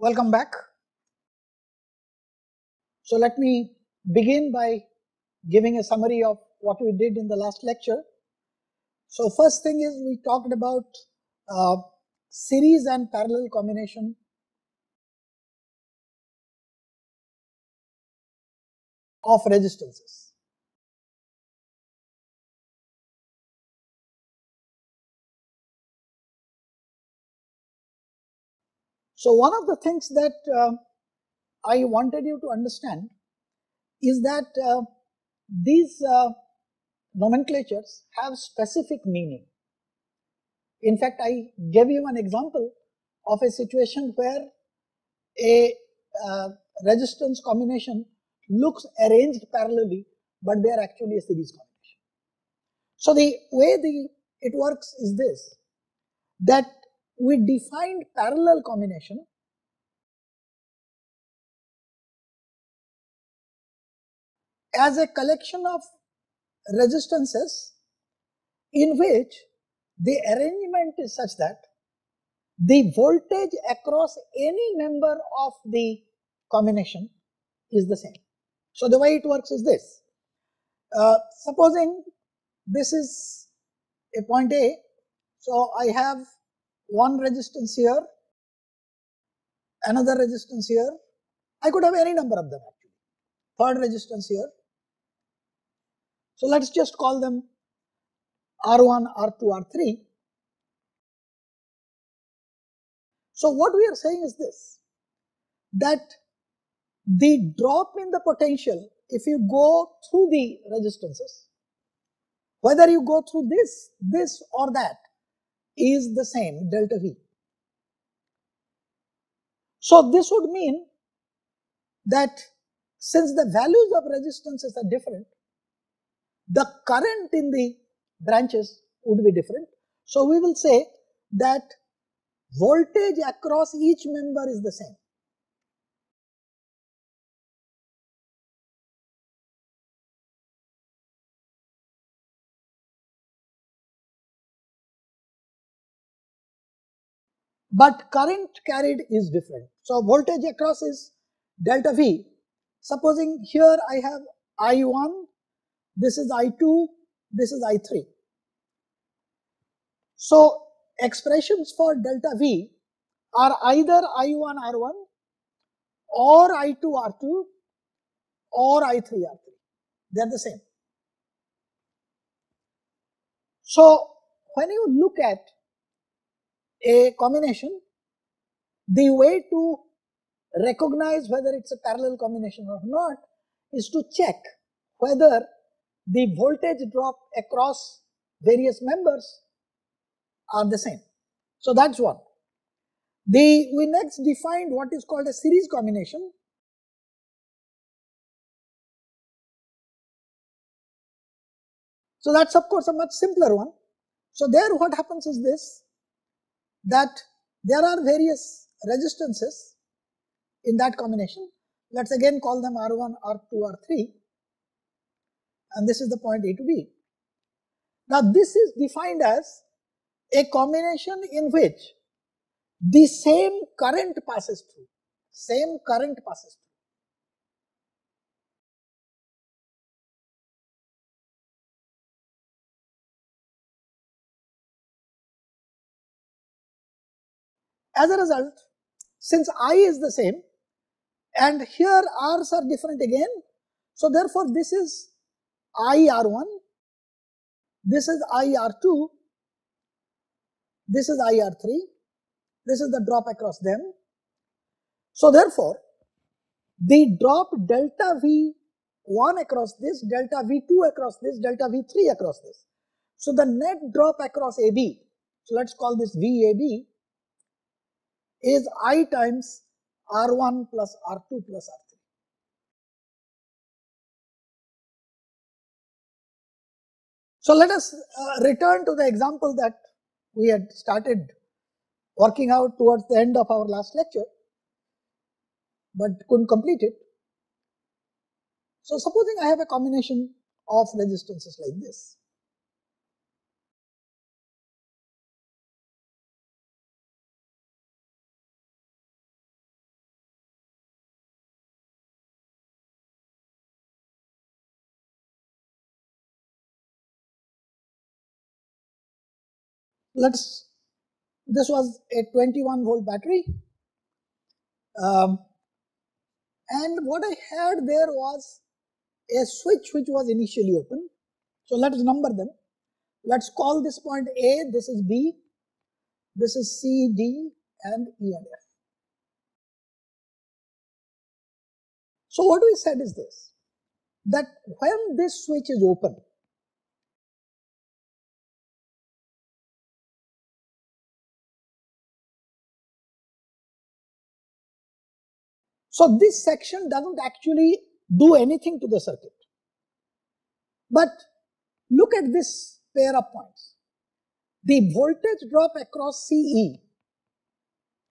Welcome back. So let me begin by giving a summary of what we did in the last lecture. So first thing is we talked about series and parallel combination of resistances. So one of the things that I wanted you to understand is that these nomenclatures have specific meaning. In fact, I gave you an example of a situation where a resistance combination looks arranged parallelly, but they are actually a series combination. So the way it works is this, that we defined parallel combination as a collection of resistances in which the arrangement is such that the voltage across any member of the combination is the same. So the way it works is this. Supposing this is a point A, so I have one resistance here, another resistance here. I could have any number of them actually. Third resistance here. So let's just call them R1, R2, R3. So what we are saying is this, that the drop in the potential, if you go through the resistances, whether you go through this or that, is the same, delta V. So this would mean that since the values of resistances are different, the current in the branches would be different. So we will say that voltage across each member is the same. But current carried is different. So voltage across is delta V. Supposing here I have I1, this is I2, this is I3. So expressions for delta V are either I1 R1 or I2 R2 or I3 R3. They are the same. So when you look at a combination, the way to recognize whether it's a parallel combination or not is to check whether the voltage drop across various members are the same. So that's one. We next defined what is called a series combination. So that's of course a much simpler one. So there what happens is this, that there are various resistances in that combination. Let's again call them R1, R2, R3, and this is the point A to B. Now this is defined as a combination in which the same current passes through. Same current passes through. As a result, since I is the same and here R's are different again, so therefore this is IR1, this is IR2, this is IR3, this is the drop across them. So therefore, the drop delta V1 across this, delta V2 across this, delta V3 across this. So the net drop across AB, so let's call this VAB, is I times R1 plus R2 plus R3. So let us return to the example that we had started working out towards the end of our last lecture, but couldn't complete it. So supposing I have a combination of resistances like this. This was a 21 volt battery, and what I had there was a switch which was initially open. So let's number them. Let's call this point A, this is B, this is C, D, and E and F. So what we said is this, that when this switch is open, so this section doesn't actually do anything to the circuit. But look at this pair of points. The voltage drop across CE,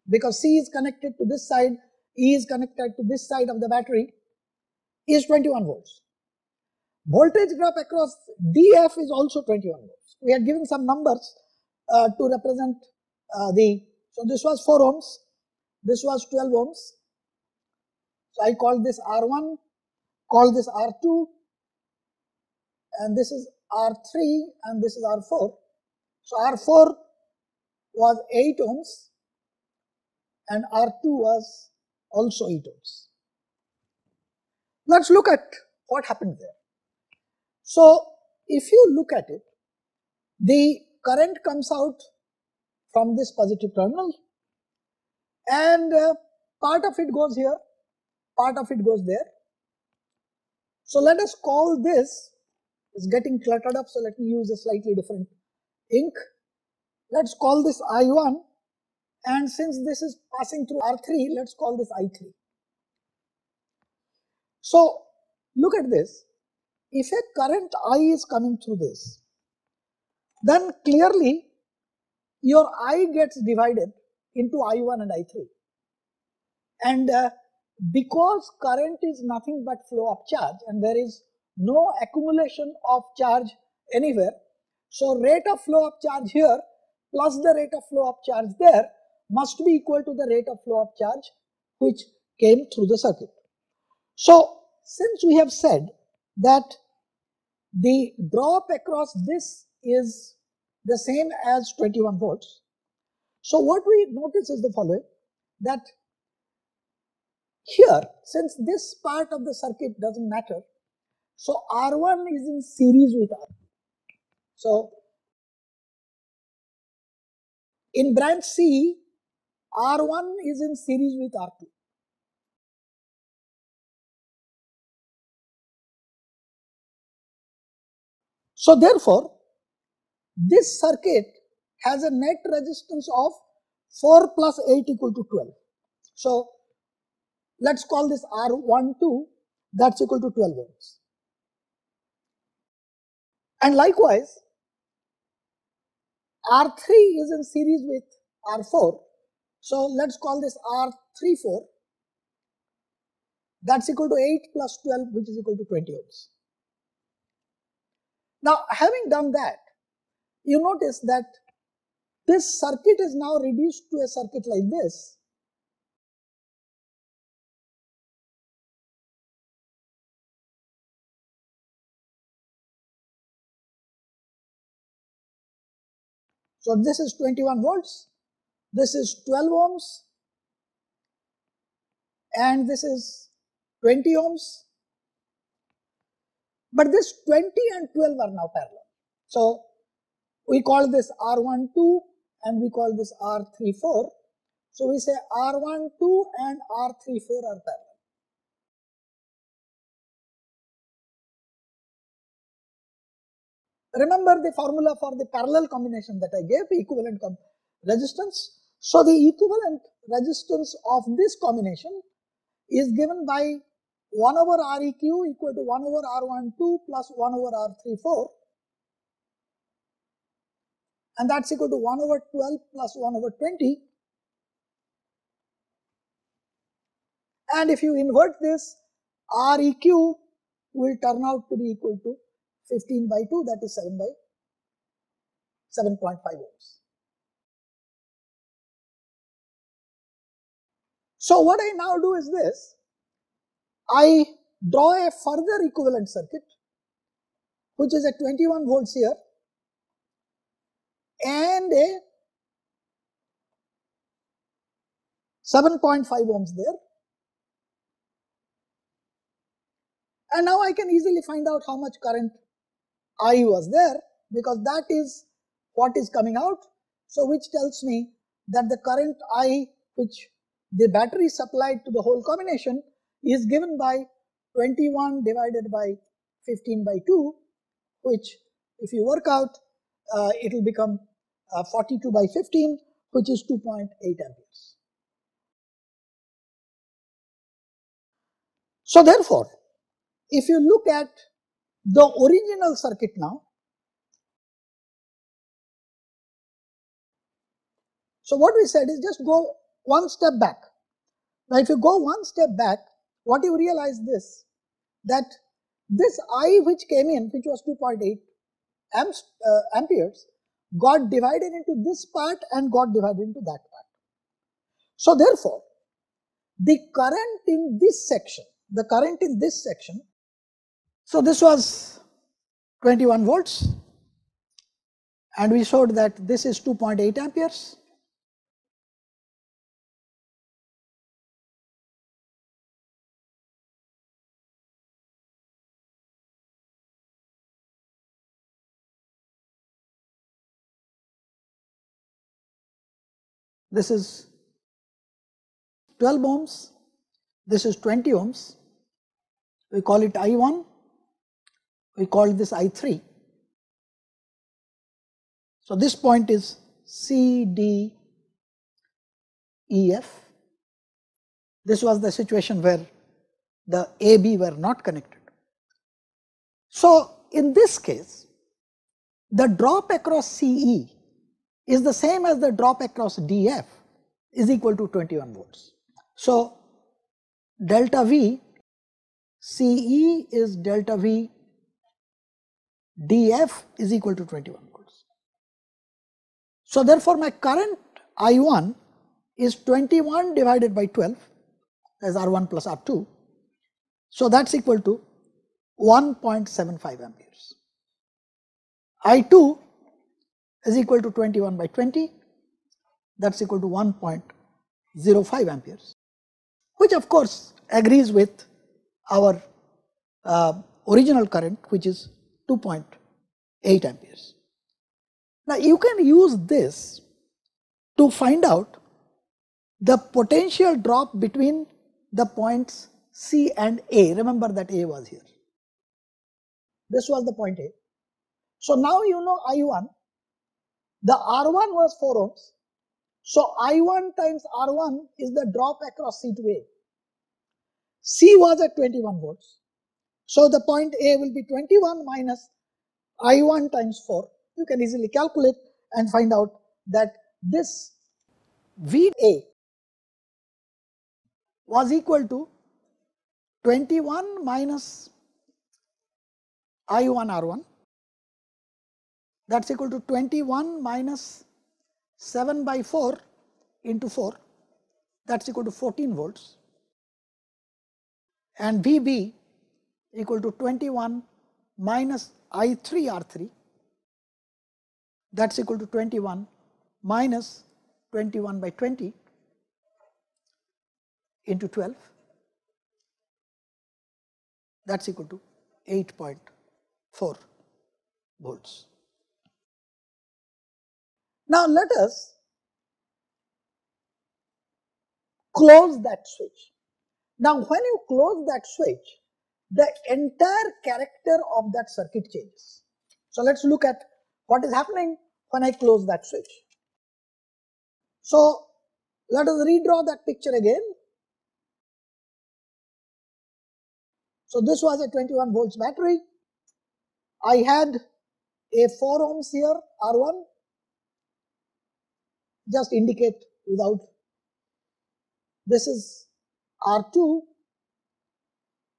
because C is connected to this side, E is connected to this side of the battery, is 21 volts. Voltage drop across DF is also 21 volts. We had given some numbers to represent so this was 4 ohms, this was 12 ohms. So I called this R1, called this R2, and this is R3, and this is R4. So R4 was 8 ohms, and R2 was also 8 ohms. Let's look at what happened there. So if you look at it, the current comes out from this positive terminal, and part of it goes here, part of it goes there. So let us call this, it's getting cluttered up, so let me use a slightly different ink. Let's call this I1, and since this is passing through R3, let's call this I3. So look at this. If a current I is coming through this, then clearly your I gets divided into I1 and I3. And because current is nothing but flow of charge and there is no accumulation of charge anywhere, so rate of flow of charge here plus the rate of flow of charge there must be equal to the rate of flow of charge which came through the circuit. So since we have said that the drop across this is the same as 21 volts, so what we notice is the following, that here, since this part of the circuit doesn't matter, so R1 is in series with R2. So in branch C, R1 is in series with R2. So therefore, this circuit has a net resistance of 4 plus 8 equal to 12. So let's call this R12, that's equal to 12 ohms. And likewise, R3 is in series with R4. So let's call this R34, that's equal to 8 plus 12, which is equal to 20 ohms. Now, having done that, you notice that this circuit is now reduced to a circuit like this. So this is 21 volts, this is 12 ohms, and this is 20 ohms. But this 20 and 12 are now parallel. So we call this R12 and we call this R34. So we say R12 and R34 are parallel. Remember the formula for the parallel combination that I gave, equivalent resistance. So the equivalent resistance of this combination is given by 1 over Req equal to 1 over R12 plus 1 over R34, and that's equal to 1 over 12 plus 1 over 20. And if you invert this, Req will turn out to be equal to 15 by 2, that is 7.5 ohms. So what I now do is this, I draw a further equivalent circuit which is at 21 volts here, and a 7.5 ohms there. And now I can easily find out how much current I was there, because that is what is coming out. So which tells me that the current I which the battery supplied to the whole combination is given by 21 divided by 15 by 2, which if you work out, it will become 42 by 15, which is 2.8 amperes. So therefore, if you look at the original circuit now, so what we said is just go one step back. Now if you go one step back, what you realize this, that this I which came in, which was 2.8 amperes, got divided into this part and got divided into that part. So therefore, the current in this section, so this was 21 volts, and we showed that this is 2.8 amperes. This is 12 ohms, this is 20 ohms, we call it I1, we call this I3. So this point is C, D, E, F. This was the situation where the A, B were not connected. So in this case, the drop across CE is the same as the drop across DF is equal to 21 volts. So delta V CE is delta V DF is equal to 21 volts. So therefore my current I1 is 21 divided by 12, as R1 plus R2. So that's equal to 1.75 amperes. I2 is equal to 21 by 20, that's equal to 1.05 amperes, which of course agrees with our original current, which is 2.8 amperes. Now you can use this to find out the potential drop between the points C and A. Remember that A was here. This was the point A. So now you know I1, the R1 was 4 ohms. So I1 times R1 is the drop across C to A. C was at 21 volts. So the point A will be 21 minus I1 times 4. You can easily calculate and find out that this VA was equal to 21 minus I1 R1, that's equal to 21 minus 7 by 4 into 4, that's equal to 14 volts, and VB equal to 21 minus I3 R3, that's equal to 21 minus 21 by 20 into 12, that's equal to 8.4 volts. Now let us close that switch. Now when you close that switch, the entire character of that circuit changes. So let's look at what is happening when I close that switch. So let us redraw that picture again. So this was a 21 volts battery. I had a 4 ohms here, R1, just indicate without. This is R2,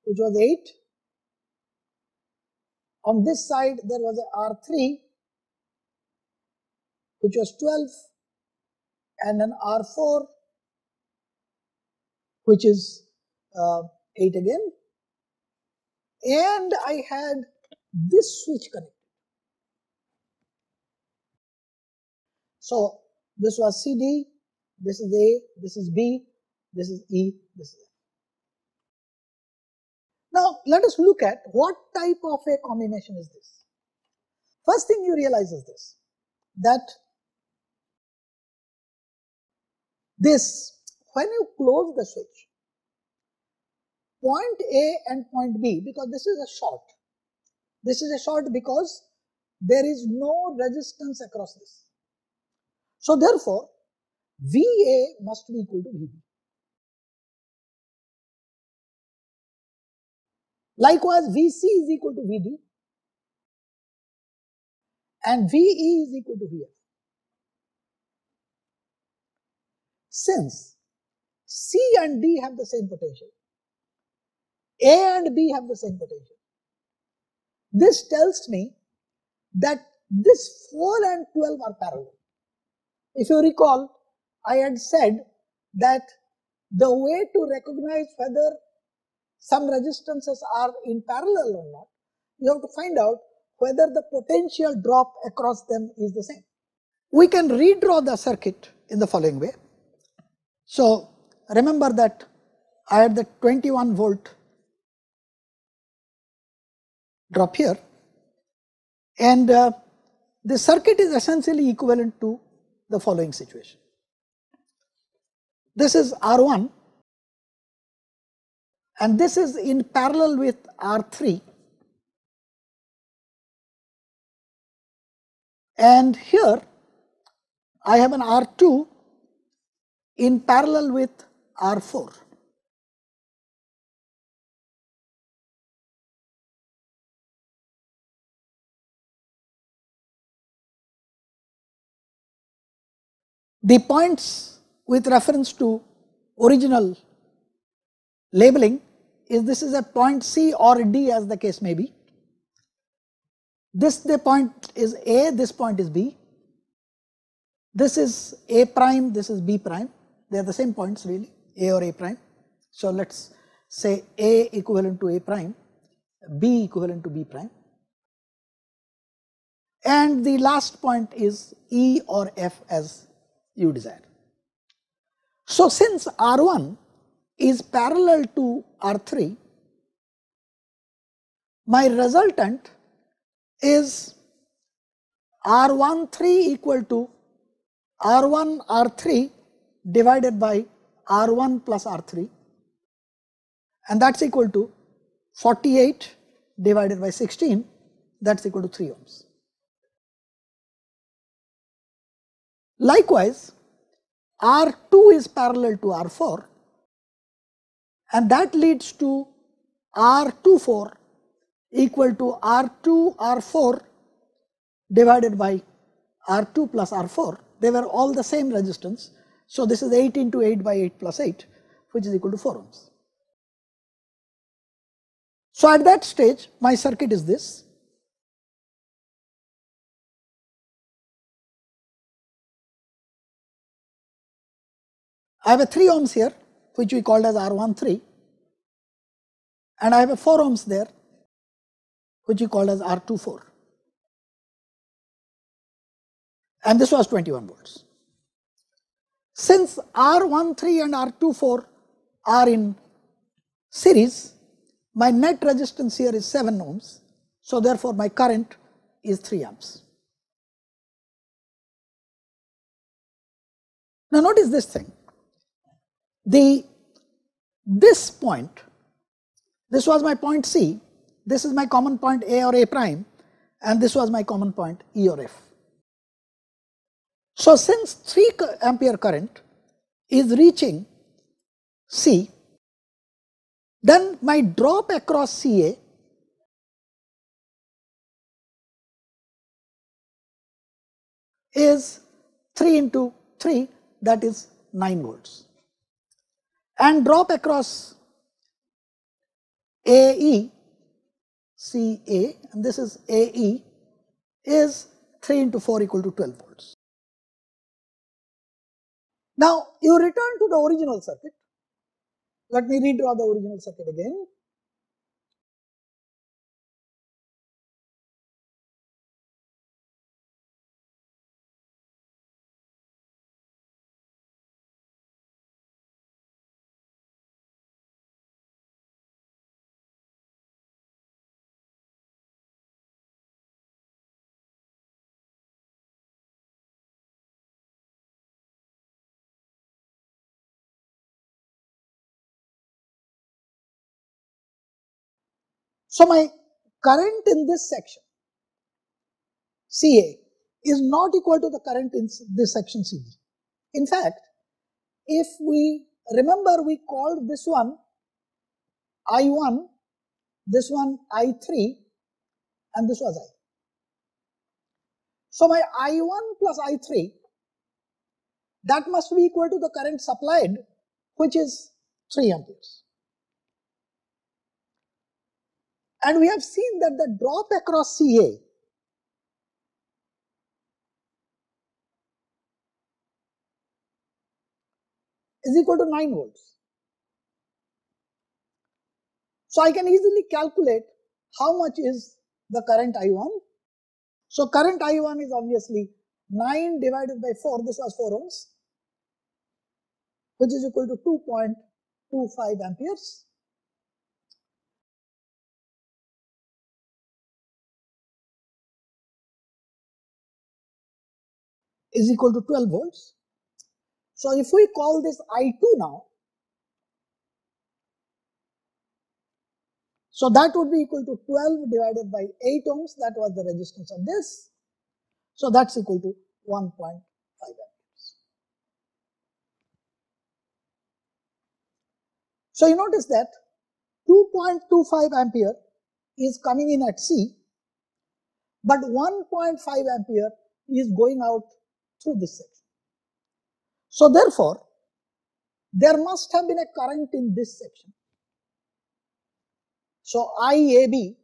which was 8. On this side there was a R3, which was 12, and an R4, which is 8 again, and I had this switch connected. So this was CD, this is A, this is B, this is E, this is F. Now let us look at what type of a combination is this. First thing you realize is this, that this, when you close the switch, point A and point B, because this is a short. This is a short because there is no resistance across this. So therefore, VA must be equal to VB. Likewise, VC is equal to VD and VE is equal to VF. Since C and D have the same potential, A and B have the same potential, this tells me that this 4 and 12 are parallel. If you recall, I had said that the way to recognize whether some resistances are in parallel or not, you have to find out whether the potential drop across them is the same. We can redraw the circuit in the following way. So remember that I had the 21 volt drop here, and the circuit is essentially equivalent to the following situation. This is R1 and this is in parallel with R3, and here I have an R2 in parallel with R4. The points with reference to original labeling is this is a point C or D as the case may be. This the point is A, this point is B. This is A prime, this is B prime. They are the same points really, A or A prime. So let's say A equivalent to A prime, B equivalent to B prime. And the last point is E or F as you desire. So since R1 is parallel to R3, my resultant is R13 equal to R1 R3 divided by R1 plus R3, and that's equal to 48 divided by 16, that's equal to 3 ohms. Likewise, R2 is parallel to R4, and that leads to R24 equal to R2 R4 divided by R2 plus R4. They were all the same resistance. So this is 8 into 8 by 8 plus 8, which is equal to 4 ohms. So at that stage, my circuit is this. I have a 3 ohms here, which we called as R13, and I have a 4 ohms there, which we called as R24. And this was 21 volts. Since R13 and R24 are in series, my net resistance here is 7 ohms. So therefore my current is 3 amps. Now notice this thing. This point, this was my point C, this is my common point A or A prime, and this was my common point E or F. So since 3 ampere current is reaching C, then my drop across CA is 3 into 3, that is 9 volts. And drop across AE, CA, and this is AE, is 3 into 4 equal to 12 volts. Now you return to the original circuit. Let me redraw the original circuit again. So my current in this section CA is not equal to the current in this section CB. In fact, if we remember, we called this one I1, this one I3, and this was I. So my I1 plus I3, that must be equal to the current supplied, which is 3 amperes. And we have seen that the drop across CA is equal to 9 volts. So I can easily calculate how much is the current I1. So current I1 is obviously 9 divided by 4, this was 4 ohms, which is equal to 2.25 amperes. Is equal to 12 volts. So if we call this I2 now, so that would be equal to 12 divided by 8 ohms, that was the resistance of this. So that's equal to 1.5 amperes. So you notice that 2.25 ampere is coming in at C, but 1.5 ampere is going out through this section. So therefore, there must have been a current in this section. So IAB,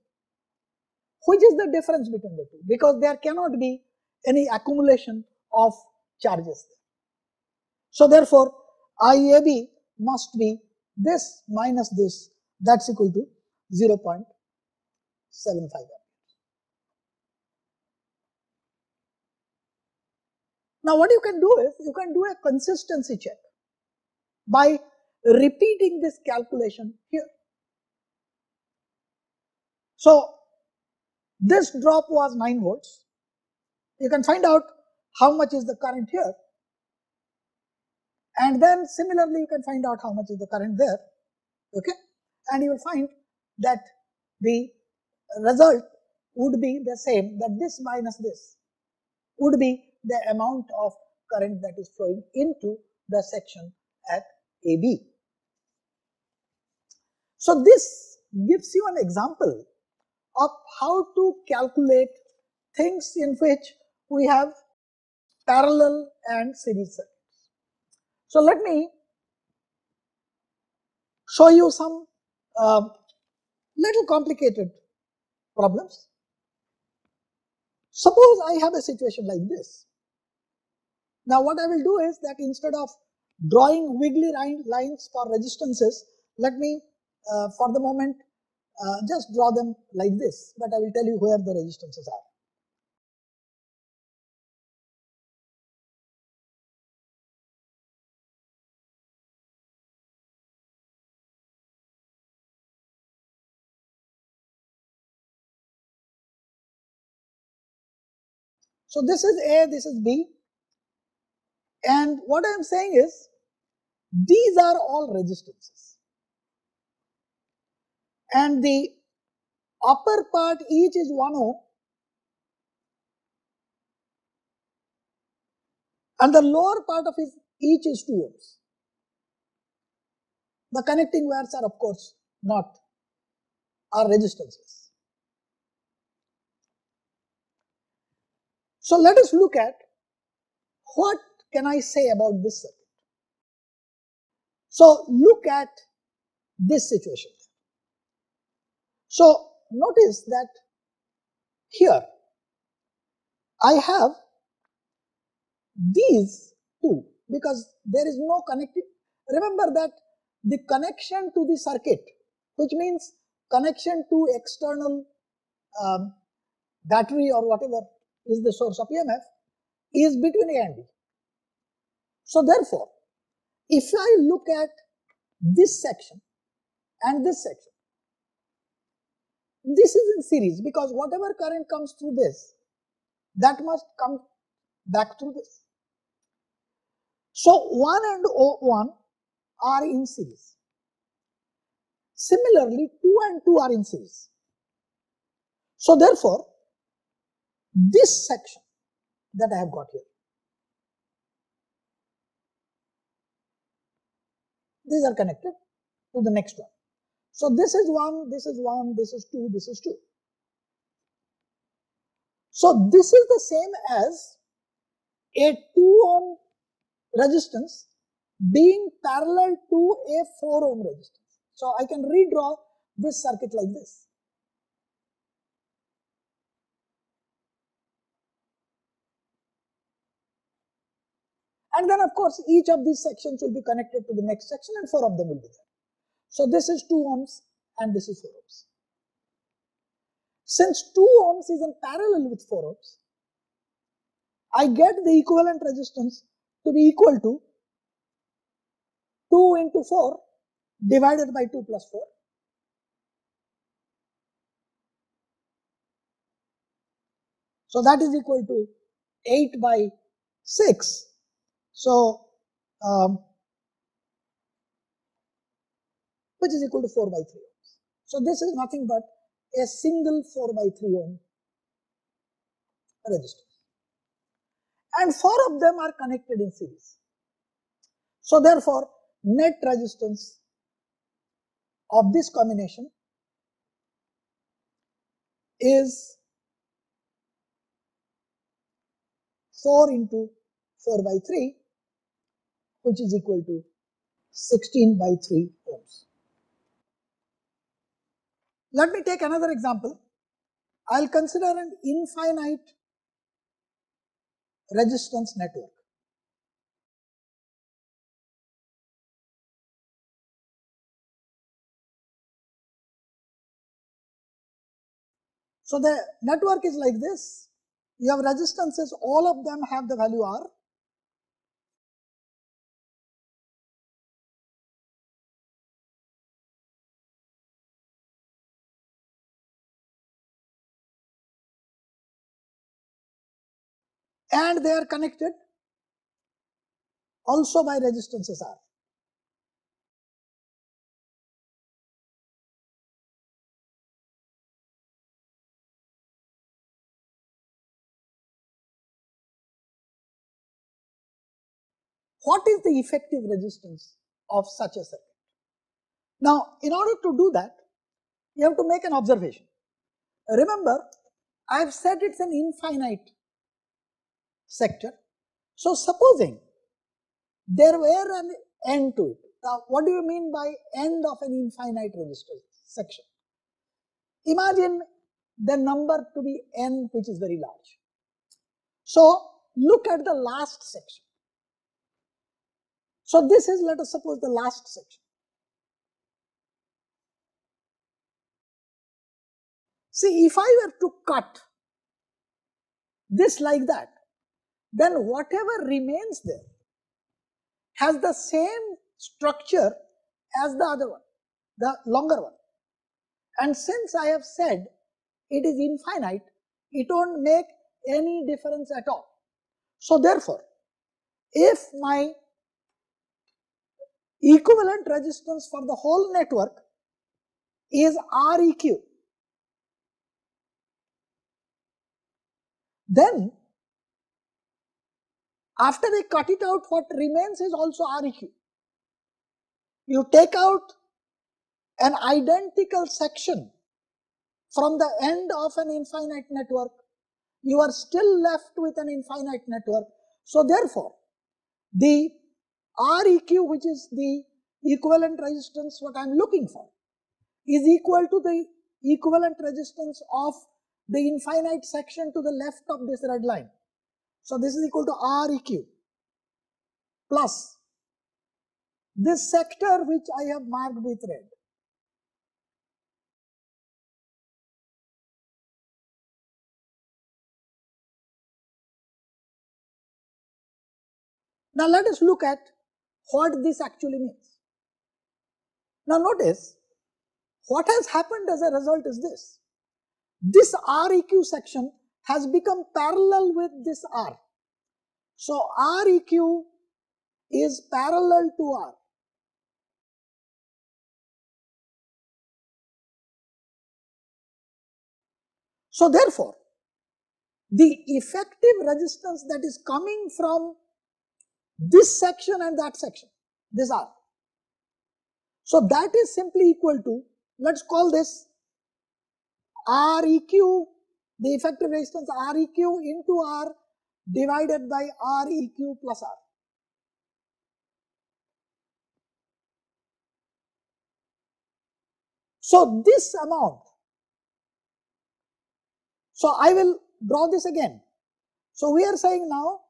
which is the difference between the two, because there cannot be any accumulation of charges there. So therefore, IAB must be this minus this, that's equal to 0.75 amperes. Now what you can do is, you can do a consistency check by repeating this calculation here. So this drop was 9 volts. You can find out how much is the current here, and then similarly you can find out how much is the current there, okay, and you will find that the result would be the same, that this minus this would be the amount of current that is flowing into the section at AB. So this gives you an example of how to calculate things in which we have parallel and series circuits. So let me show you some little complicated problems. Suppose I have a situation like this. Now what I will do is that instead of drawing wiggly lines for resistances, let me for the moment just draw them like this, but I will tell you where the resistances are. So this is A, this is B, and what I am saying is these are all resistances, and the upper part each is 1 ohm and the lower part of it each is 2 ohms. The connecting wires are of course not are resistances. So let us look at what can I say about this circuit. So look at this situation. So notice that here I have these two, because there is no connecting. Remember that the connection to the circuit, which means connection to external battery or whatever is the source of EMF, is between A and B. So therefore, if I look at this section and this section, this is in series, because whatever current comes through this, that must come back through this. So 1 and 1 are in series. Similarly, 2 and 2 are in series. So therefore, this section that I have got here, these are connected to the next one. So this is 1, this is 1, this is 2, this is 2. So this is the same as a 2 ohm resistance being parallel to a 4 ohm resistance. So I can redraw this circuit like this. And then of course each of these sections will be connected to the next section and 4 of them will be there. So this is 2 ohms and this is 4 ohms. Since 2 ohms is in parallel with 4 ohms, I get the equivalent resistance to be equal to 2 into 4 divided by 2 plus 4. So that is equal to 8 by 6. So which is equal to 4 by 3 ohms. So this is nothing but a single 4 by 3 ohm resistance. And 4 of them are connected in series. So therefore, net resistance of this combination is 4 into 4 by 3, which is equal to 16 by 3 ohms. Let me take another example. I'll consider an infinite resistance network. So the network is like this. You have resistances, all of them have the value R. And they are connected also by resistances R. What is the effective resistance of such a circuit? Now, in order to do that, you have to make an observation. Remember, I have said it's an infinite sector. So, supposing there were an end to it. Now, what do you mean by end of an infinite resistance section? Imagine the number to be n, which is very large. So, look at the last section. So, this is, let us suppose, the last section. See, if I were to cut this like that, then whatever remains there has the same structure as the other one, the longer one. And since I have said it is infinite, it won't make any difference at all. So therefore, if my equivalent resistance for the whole network is Req, then after I cut it out, what remains is also Req. You take out an identical section from the end of an infinite network, you are still left with an infinite network. So therefore, the Req, which is the equivalent resistance what I am looking for, is equal to the equivalent resistance of the infinite section to the left of this red line. So this is equal to Req plus this sector which I have marked with red. Now let us look at what this actually means. Now notice, what has happened as a result is this. This Req section has become parallel with this R. So Req is parallel to R. So therefore, the effective resistance that is coming from this section and that section, this R. So that is simply equal to, let's call this Req, the effective resistance Req into R divided by Req plus R. So this amount, so I will draw this again. So we are saying now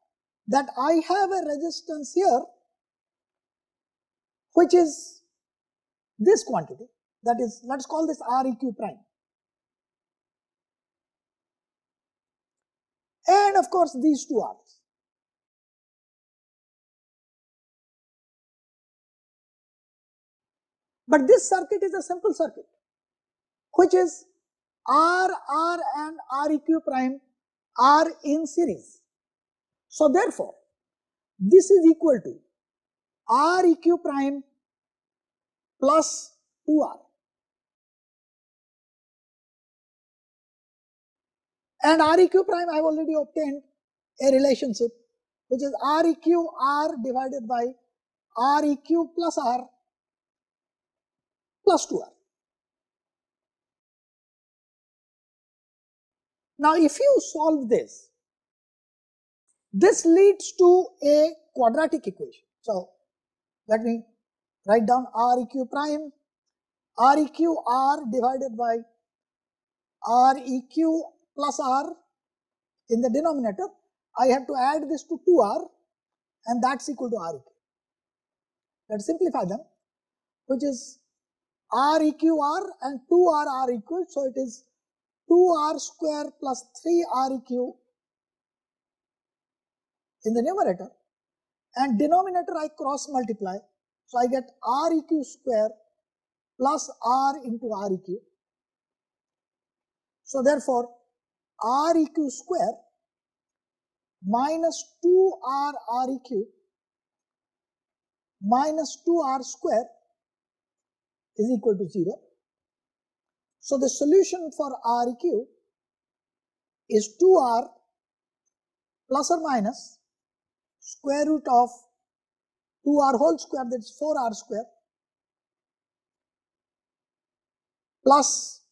that I have a resistance here which is this quantity, that is, let's call this Req prime. And of course these two R's. But this circuit is a simple circuit, which is R and Req prime are in series. So therefore, this is equal to Req prime plus 2R. And Req prime I have already obtained a relationship which is Req R divided by Req plus R plus 2R. Now if you solve this, this leads to a quadratic equation. So let me write down Req prime, Req R divided by Req plus R in the denominator. I have to add this to 2R and that's equal to Req. Let's simplify them, which is Req R and 2R are equal. So it is 2R square plus 3 Req in the numerator, and denominator I cross multiply. So I get Req square plus R into Req. So therefore, Req square minus 2R Req minus 2R square is equal to 0. So the solution for Req is 2R plus or minus square root of 2R whole square, that is 4R square, plus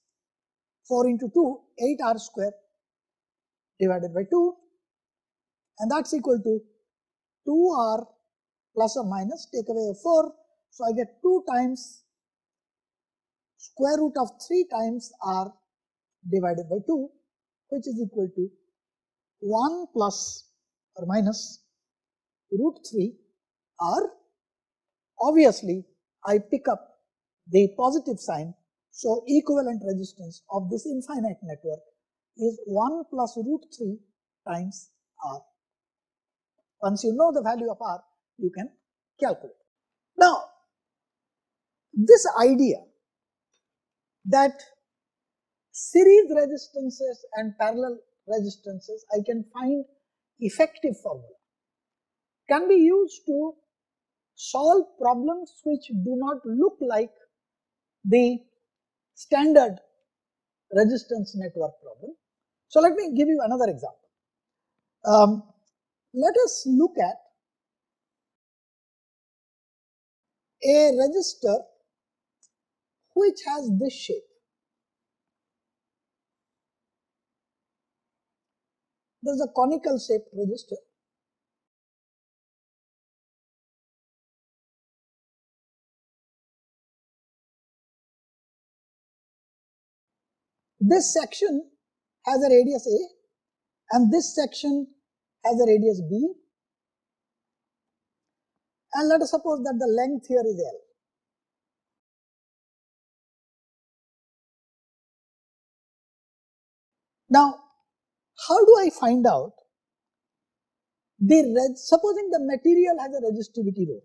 4 into 2, 8R square divided by 2, and that's equal to 2R plus or minus, take away a 4, so I get 2 times square root of 3 times R divided by 2, which is equal to 1 plus or minus root 3 R. Obviously, I pick up the positive sign, so equivalent resistance of this infinite network is 1 plus root 3 times R. Once you know the value of R, you can calculate. Now, this idea that series resistances and parallel resistances, I can find effective formula, can be used to solve problems which do not look like the standard resistance network problem. So let me give you another example. Let us look at a resistor which has this shape. There is a conical shaped resistor. This section has a radius A and this section has a radius B, and let us suppose that the length here is L. Now, how do I find out supposing the material has a resistivity rho?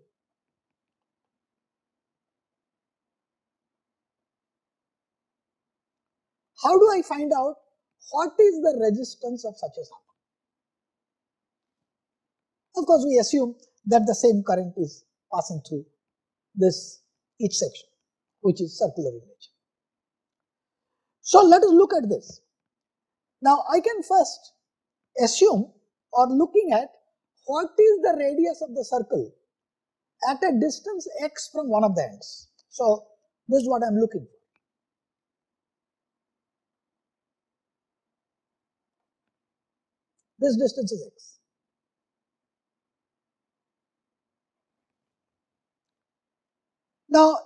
How do I find out what is the resistance of such a sample? Of course, we assume that the same current is passing through each section, which is circular in nature. So let us look at this. Now I can first assume or looking at what is the radius of the circle at a distance x from one of the ends. So this is what I am looking for. This distance is x. Now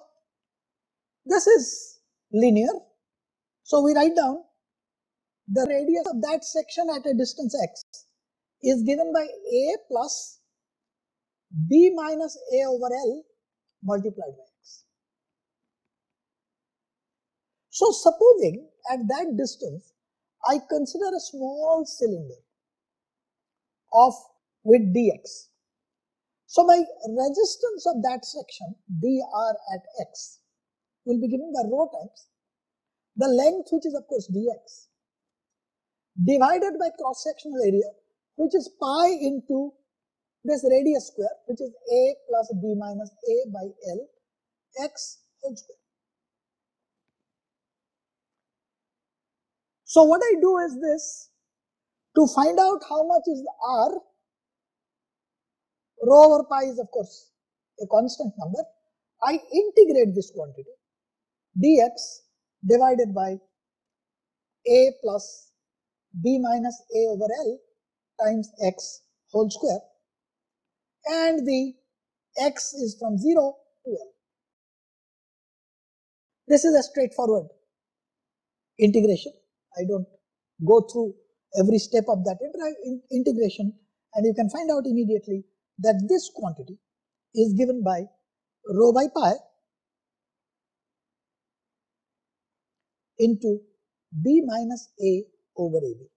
this is linear, so we write down the radius of that section at a distance x is given by a plus b minus a over L multiplied by x. So supposing at that distance I consider a small cylinder of with dx. So my resistance of that section dr at x will be given by rho times the length, which is of course dx, divided by cross sectional area, which is pi into this radius square, which is a plus b minus a by L x whole square. So what I do is this, to find out how much is the r, rho over pi is of course a constant number, I integrate this quantity dx divided by a plus b minus a over L times x whole square, and the x is from 0 to L. This is a straightforward integration. I don't go through every step of that integration, and you can find out immediately that this quantity is given by rho by pi into b minus a over ab,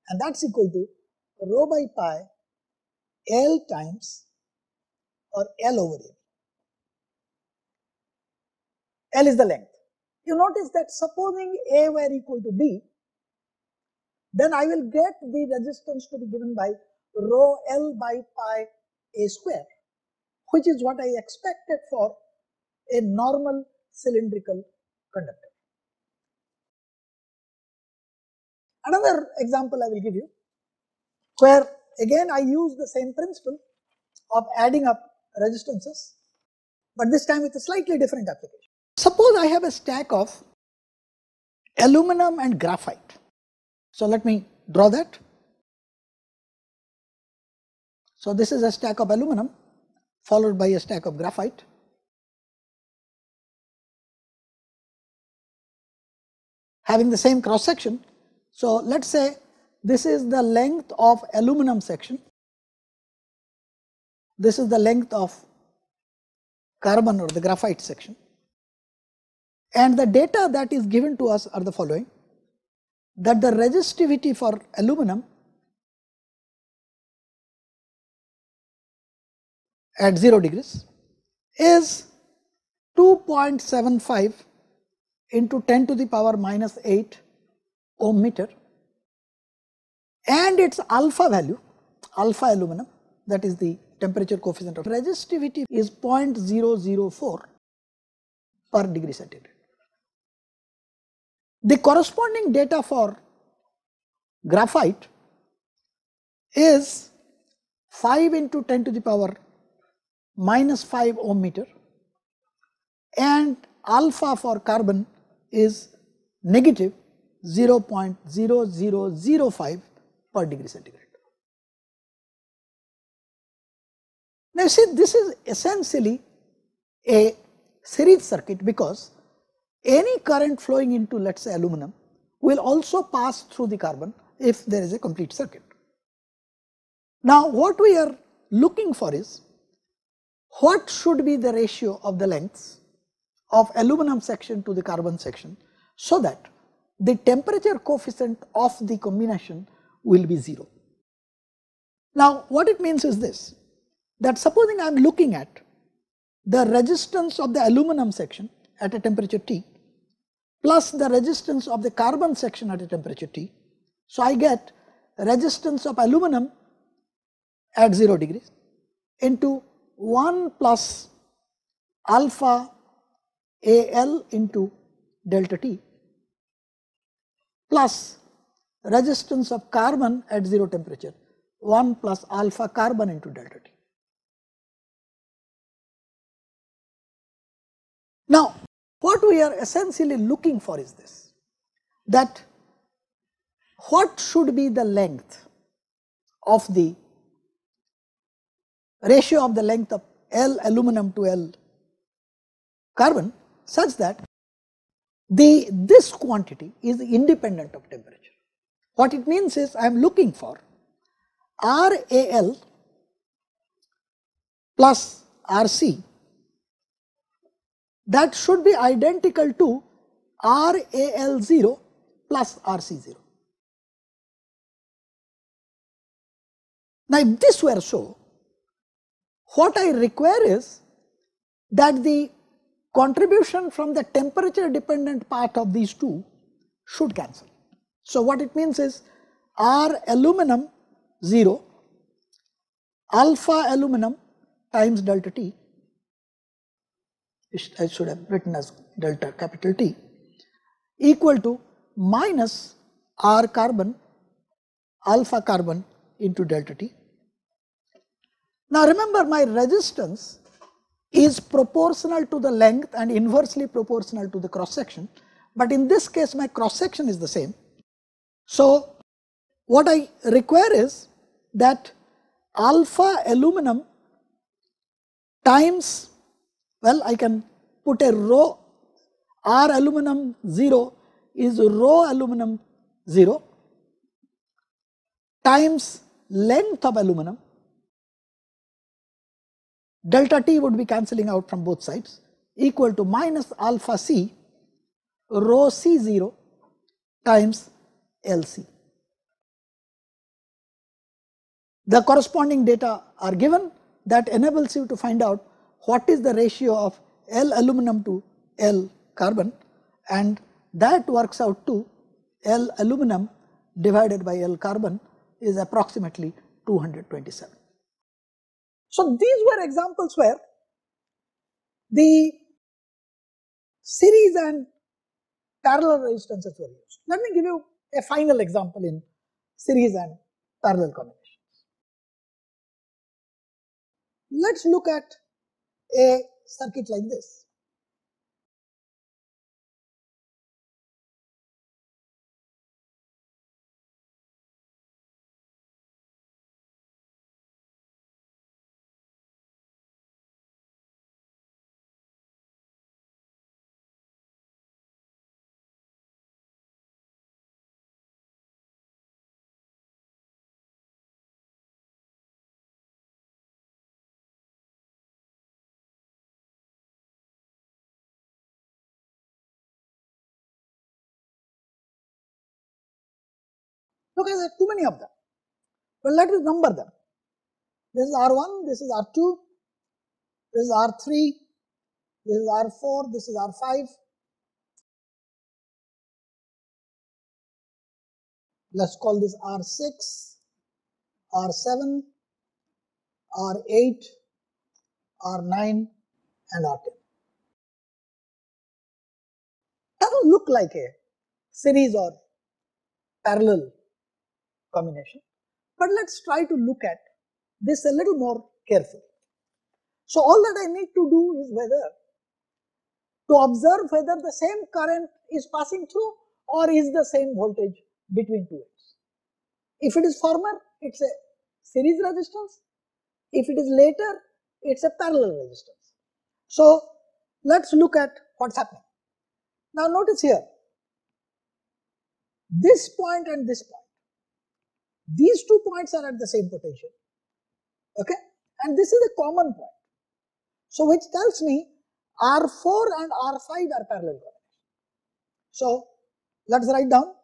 and that's equal to rho by pi L times or L over ab. L is the length. You notice that supposing a were equal to b, then I will get the resistance to be given by rho L by pi a square, which is what I expected for a normal cylindrical conductor. Another example I will give you, where again I use the same principle of adding up resistances, but this time with a slightly different application. Suppose I have a stack of aluminum and graphite. So let me draw that. So this is a stack of aluminum followed by a stack of graphite. Having the same cross section. So let's say this is the length of aluminum section. This is the length of carbon or the graphite section. And the data that is given to us are the following, that the resistivity for aluminum at 0 degrees is 2.75 into 10 to the power minus 8 ohm meter, and its alpha value, alpha aluminum, that is the temperature coefficient of resistivity, is 0.004 per degree centigrade. The corresponding data for graphite is 5 into 10 to the power minus 5 ohm meter, and alpha for carbon is negative 0.0005 per degree centigrade. Now you see, this is essentially a series circuit, because any current flowing into, let's say, aluminum will also pass through the carbon if there is a complete circuit. Now what we are looking for is what should be the ratio of the lengths of aluminum section to the carbon section, so that the temperature coefficient of the combination will be 0. Now what it means is this, that supposing I am looking at the resistance of the aluminum section at a temperature T plus the resistance of the carbon section at a temperature T. So I get resistance of aluminum at 0 degrees into 1 plus alpha AL into delta T plus resistance of carbon at 0 temperature, 1 plus alpha carbon into delta T. Now, what we are essentially looking for is this, that what should be the length of the ratio of the length of L aluminum to L carbon such that this quantity is independent of temperature. What it means is I am looking for RAL plus RC that should be identical to RAL0 plus RC0. Now, if this were so, what I require is that the contribution from the temperature dependent part of these two should cancel. So, what it means is R aluminum 0 alpha aluminum times delta T, I should have written as delta capital T, equal to minus R carbon alpha carbon into delta T. Now, remember, my resistance is proportional to the length and inversely proportional to the cross section, but in this case my cross section is the same. So, what I require is that alpha aluminum times, well, I can put a rho, R aluminum 0 is rho aluminum 0 times length of aluminum, delta T would be cancelling out from both sides, equal to minus alpha C rho C0 times LC. The corresponding data are given that enables you to find out what is the ratio of L aluminum to L carbon, and that works out to L aluminum divided by L carbon is approximately 227. So, these were examples where the series and parallel resistances were used. Let me give you a final example in series and parallel combinations. Let us look at a circuit like this. Look, there are too many of them. Well, let us number them. This is R1, this is R2, this is R3, this is R4, this is R5. Let us call this R6, R7, R8, R9 and R10. Doesn't look like a series or parallel combination, but let us try to look at this a little more carefully. So, all that I need to do is to observe whether the same current is passing through or is the same voltage between two ends. If it is former, it is a series resistance. If it is later, it is a parallel resistance. So, let us look at what is happening. Now, notice here, this point and this point, these 2 points are at the same potential, okay, and this is a common point. So, which tells me R4 and R5 are parallel combinations. So, let us write down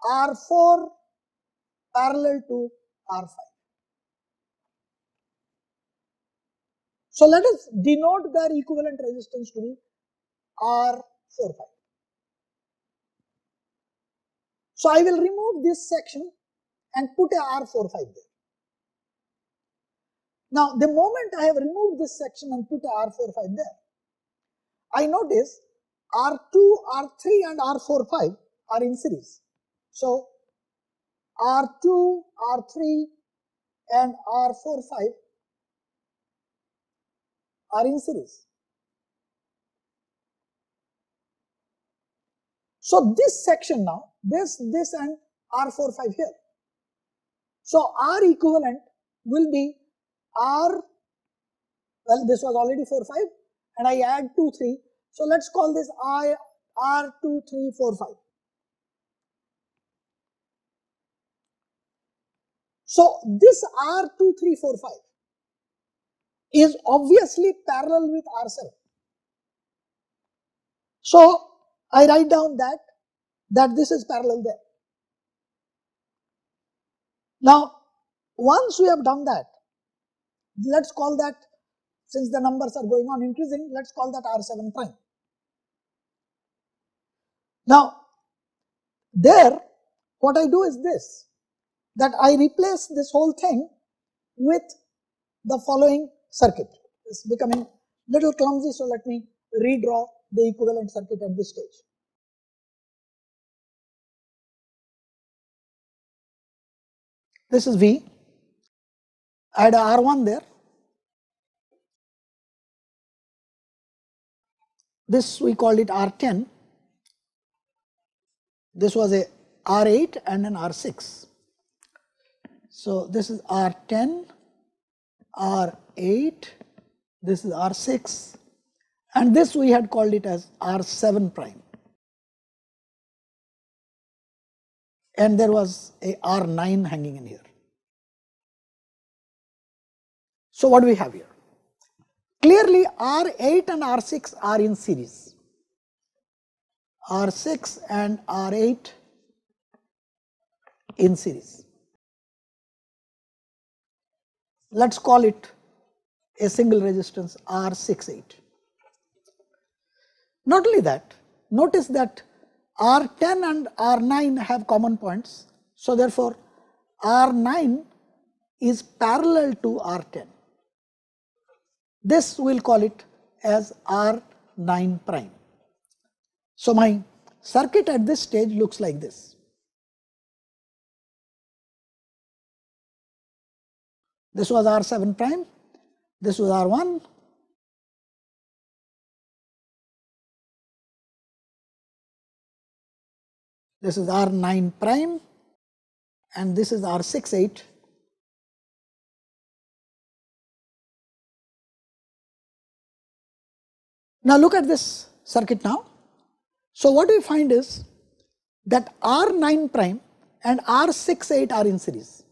R4 parallel to R5. So, let us denote their equivalent resistance to be R45. So, I will remove this section and put a R45 there. Now, the moment I have removed this section and put a R45 there, I notice R2, R3 and R45 are in series. So R2, R3 and R4, 5 are in series. So this section now, this and R4, 5 here. So R equivalent will be R, well this was already 4, 5 and I add 2, 3. So let's call this R2, 3, 4, 5. So this R2, 3, 4, 5 is obviously parallel with R7. So I write down that this is parallel there. Now once we have done that, let's call that, since the numbers are going on increasing, let's call that R7 prime. Now there what I do is this, that I replace this whole thing with the following circuit. It's becoming little clumsy, so let me redraw the equivalent circuit at this stage. This is V. I had a R1 there. This we called it R10. This was a R8 and an R6. So this is R10, R8, this is R6, and this we had called it as R7 prime. And there was a R9 hanging in here. So what do we have here? Clearly R8 and R6 are in series. R6 and R8 in series. Let's call it a single resistance R68. Not only that, notice that R10 and R9 have common points. So therefore R9 is parallel to R10. This we'll call it as R9 prime. So my circuit at this stage looks like this. This was R7 prime, this was R1, this is R9 prime, and this is R68. Now look at this circuit now. So what we find is that R9 prime and R68 are in series.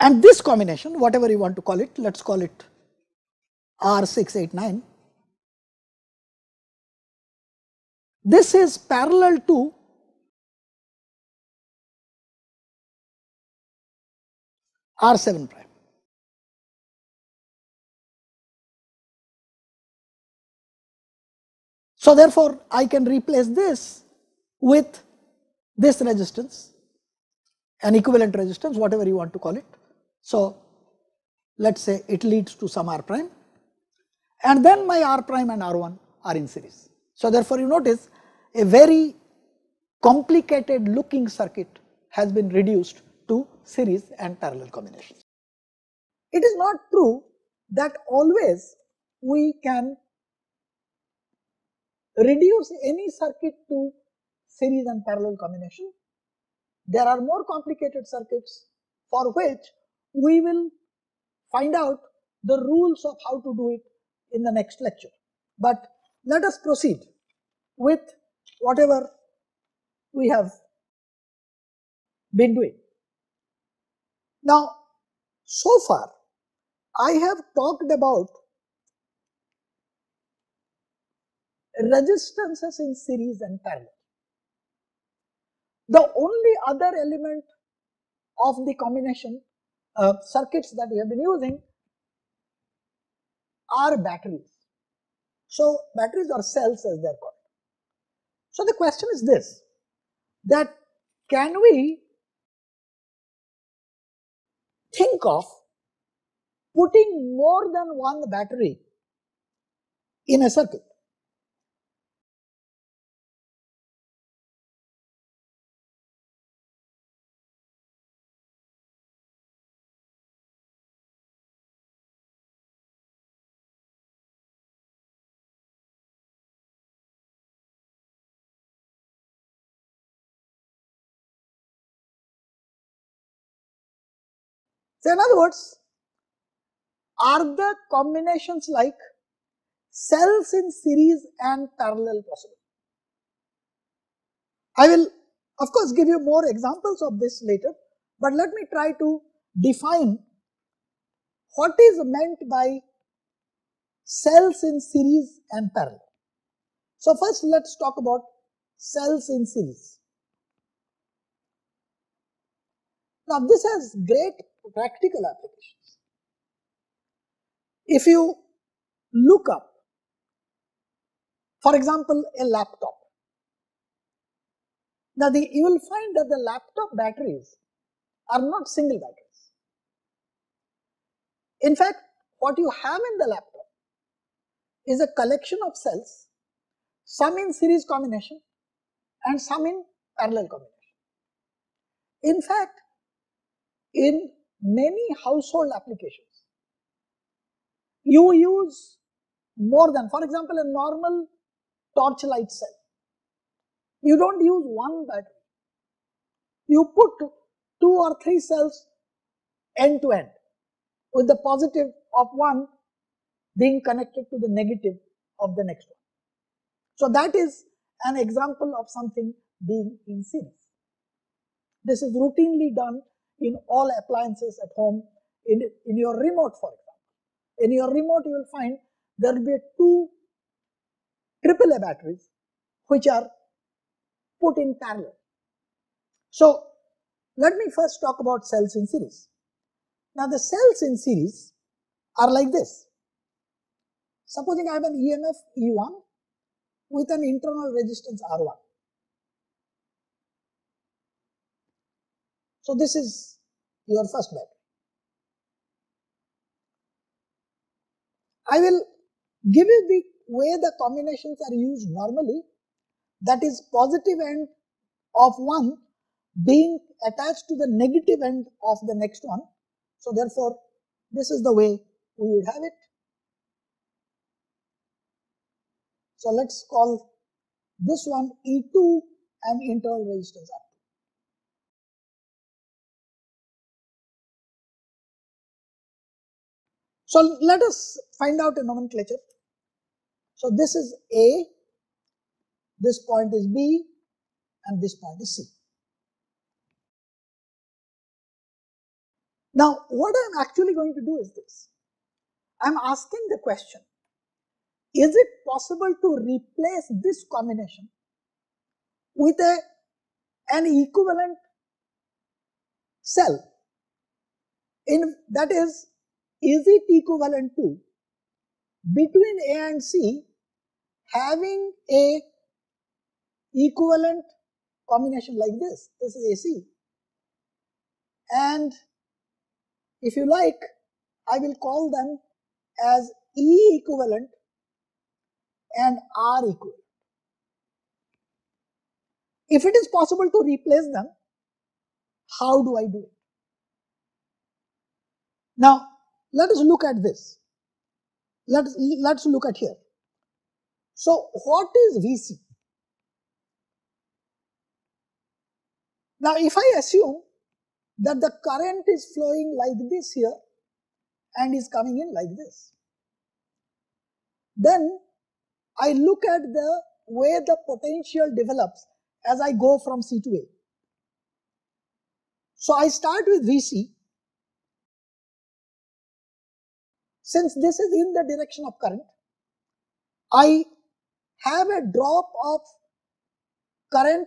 And this combination, whatever you want to call it, let's call it R689. This is parallel to R7 prime. So therefore I can replace this with this resistance, an equivalent resistance, whatever you want to call it. So let's say it leads to some R prime, and then my R prime and R1 are in series. So therefore you notice a very complicated looking circuit has been reduced to series and parallel combinations. It is not true that always we can reduce any circuit to series and parallel combination. There are more complicated circuits for which we will find out the rules of how to do it in the next lecture. But let us proceed with whatever we have been doing. Now, so far I have talked about resistances in series and parallel. The only other element of the combination circuits that we have been using are batteries. So batteries or cells as they are called. So the question is this, that can we think of putting more than one battery in a circuit. So in other words, are the combinations like cells in series and parallel possible? I will of course give you more examples of this later, but let me try to define what is meant by cells in series and parallel. So first let's talk about cells in series. Now this has great practical applications. If you look up, for example, a laptop, now you will find that the laptop batteries are not single batteries. In fact, what you have in the laptop is a collection of cells, some in series combination and some in parallel combination. In fact, in many household applications, you use more than, for example, a normal torchlight cell. You don't use one battery. You put 2 or 3 cells end to end, with the positive of one being connected to the negative of the next one. So that is an example of something being in series. This is routinely done in all appliances at home, in your remote, for example. In your remote, you will find there will be 2 AAA batteries which are put in parallel. So let me first talk about cells in series. Now the cells in series are like this. Supposing I have an EMF E1 with an internal resistance R1. So this is your first battery. I will give you the way the combinations are used normally, that is positive end of one being attached to the negative end of the next one. So therefore, this is the way we would have it. So let's call this one E2 and internal resistance R2. So let us find out a nomenclature. So this is A, this point is B, and this point is C. Now what I am actually going to do is this. I am asking the question, is it possible to replace this combination with an equivalent cell? That is it equivalent to, between A and C, having a equivalent combination like this? This is AC. And if you like, I will call them as E equivalent and R equivalent. If it is possible to replace them, how do I do it? Now, let us look at this. Let's look at here. So, what is VC? Now, if I assume that the current is flowing like this here and is coming in like this, then I look at the way the potential develops as I go from C to A. So I start with VC. Since this is in the direction of current, I have a drop of current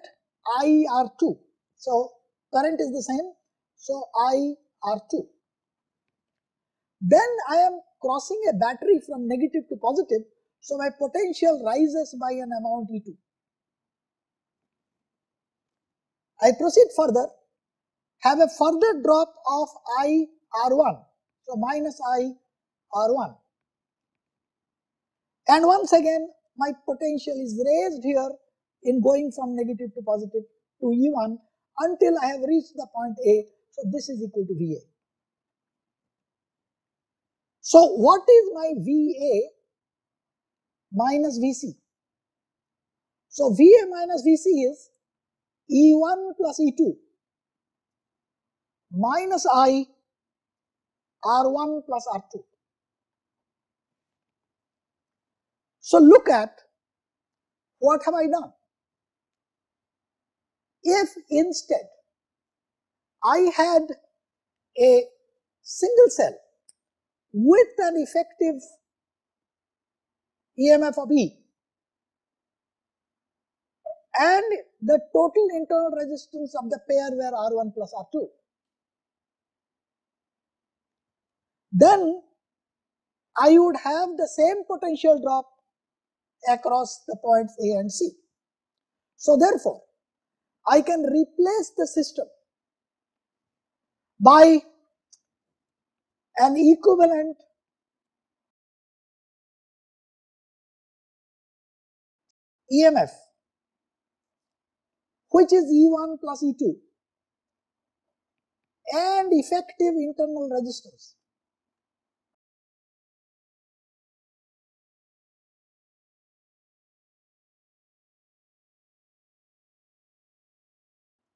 IR2. So current is the same, so IR2. Then I am crossing a battery from negative to positive, so my potential rises by an amount E2. I proceed further, have a further drop of IR1. So minus I R1. And once again, my potential is raised here in going from negative to positive to E1 until I have reached the point A. So this is equal to VA. So what is my VA minus VC? So VA minus VC is E1 plus E2 minus I R1 plus R2. So look at what have I done. If instead I had a single cell with an effective EMF of E and the total internal resistance of the pair were R1 plus R2, then I would have the same potential drop across the points A and C. So therefore, I can replace the system by an equivalent EMF, which is E1 plus E2 and effective internal resistance.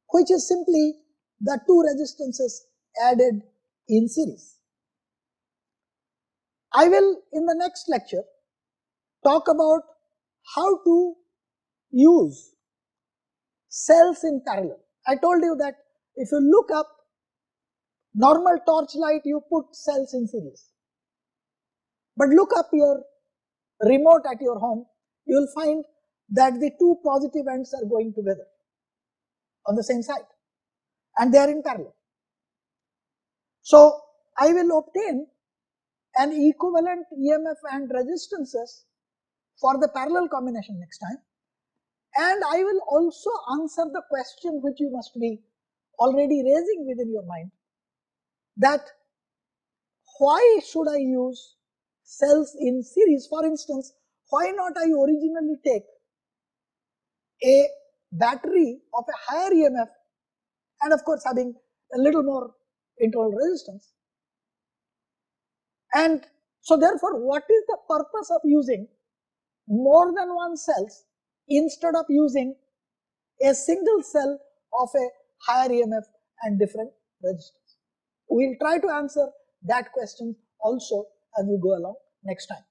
Which is simply the two resistances added in series. I will in the next lecture talk about how to use cells in parallel. I told you that if you look up normal torchlight, you put cells in series. But look up your remote at your home, you will find that the two positive ends are going together on the same side and they are in parallel. So I will obtain an equivalent EMF and resistances for the parallel combination next time, and I will also answer the question which you must be already raising within your mind, that why should I use cells in series? For instance, why not I originally take a battery of a higher EMF and of course having a little more internal resistance. And so therefore, what is the purpose of using more than one cells instead of using a single cell of a higher EMF and different resistance? We will try to answer that question also as we go along next time.